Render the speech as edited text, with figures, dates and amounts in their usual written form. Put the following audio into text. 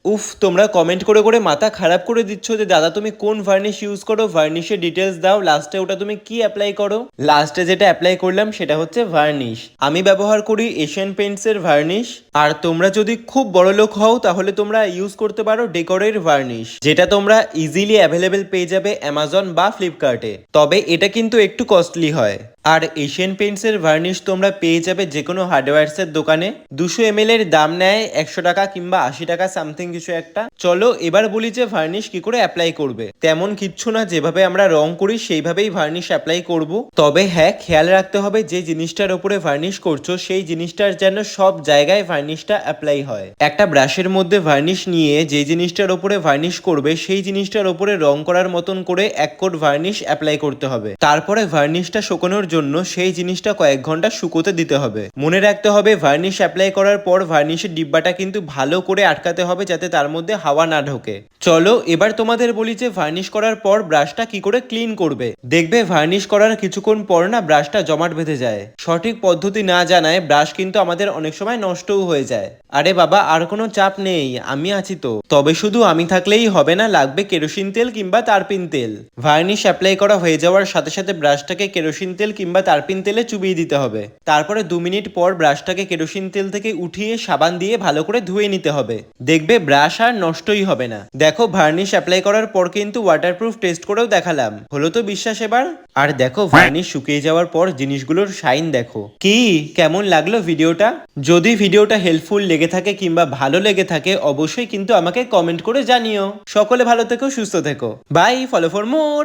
উফ, তোমরা কমেন্ট করে করে মাথা খারাপ করে দিচ্ছ যে দাদা তুমি কোন ভার্নিশ ইউজ করো, ভার্নিশের ডিটেলস দাও, লাস্টে ওটা তুমি কি অ্যাপ্লাই করো। লাস্টে যেটা অ্যাপ্লাই করলাম সেটা হচ্ছে ভার্নিশ। আমি ব্যবহার করি এশিয়ান পেইন্টস এর ভার্নিশ। আর তোমরা যদি খুব বড় লোক হও তাহলে তোমরা ইউজ করতে পারো ডেকোরের ভার্নিশ, যেটা তোমরা ইজিলি অ্যাভেলেবেল পেয়ে যাবে অ্যামাজন বা ফ্লিপকার্টে। তবে এটা কিন্তু একটু কস্টলি হয়। আর এশিয়ান পেইন্টস এর ভার্নিশ তোমরা পেয়ে যাবে যে কোনো হার্ডওয়্যারস এর দোকানে। 200 ml এর দাম নেয় 100 টাকা কিংবা 80 টাকা সামথিং কিছু একটা। চলো এবার বলি যে ভার্নিশ কি করে অ্যাপ্লাই করবে। তেমন কিচ্ছু না, যেভাবে আমরা রং করি সেইভাবেই ভার্নিশ অ্যাপ্লাই করব। তবে হ্যাঁ, খেয়াল রাখতে হবে যে জিনিসটার উপরে ভার্নিশ করছো সেই জিনিসটার যেন সব জায়গায় ভার্নিশটা অ্যাপ্লাই হয়। একটা ব্রাশের মধ্যে ভার্নিশ নিয়ে যে জিনিসটার উপরে ভার্নিশ করবে সেই জিনিসটার উপরে রং করার মতন করে 1 কোট ভার্নিশ অ্যাপ্লাই করতে হবে। তারপরে ভার্নিশটা শুকানোর জন্য সেই জিনিসটা কয়েক ঘন্টা শুকোতে দিতে হবে। মনে রাখতে হবে ভার্নিশ অ্যাপ্লাই করার পর ভার্নিশের ডিব্বাটা কিন্তু ভালো করে আটকাতে হবে যাতে তার মধ্যে হাওয়া না ঢোকে। চলো এবার তোমাদের বলি যে ভার্নিশ করার পর ব্রাশটা কি করে ক্লিন করবে। দেখবে ভার্নিশ করার কিছুক্ষণ পর না ব্রাশটা জমাট বেঁধে যায়। সঠিক পদ্ধতি না জানায় ব্রাশ কিন্তু আমাদের অনেক সময় নষ্টও হয়ে যায়। আরে বাবা, আর কোনো চাপ নেই, আমি আছি তো। তবে শুধু আমি থাকলেই হবে না, লাগবে কেরোসিন তেল কিংবা তারপিন তেল। ভার্নিশ অ্যাপ্লাই করা হয়ে যাওয়ার সাথে সাথে ব্রাশটাকে কেরোসিন তেল কিংবা তারপিন তেলে চুবিয়ে দিতে হবে। তারপরে 2 মিনিট পর ব্রাশটাকে কেরোসিন তেল থেকে উঠিয়ে সাবান দিয়ে ভালো করে ধুয়ে নিতে হবে। দেখবে ব্রাশ আর নষ্টই হবে না। দেখো ভার্নিশ অ্যাপ্লাই করার পর কিন্তু ওয়াটারপ্রুফ টেস্ট করেও দেখালাম, হলো তো বিশ্বাস এবার। আর দেখো ভার্নিশ শুকিয়ে যাওয়ার পর জিনিসগুলোর শাইন দেখো। কি কেমন লাগলো ভিডিওটা? যদি ভিডিওটা হেল্পফুল লেগে থাকে কিংবা ভালো লেগে থাকে অবশ্যই কিন্তু আমাকে কমেন্ট করে জানিও। সকলে ভালো থেকো, সুস্থ থেকো। Bye, follow for more.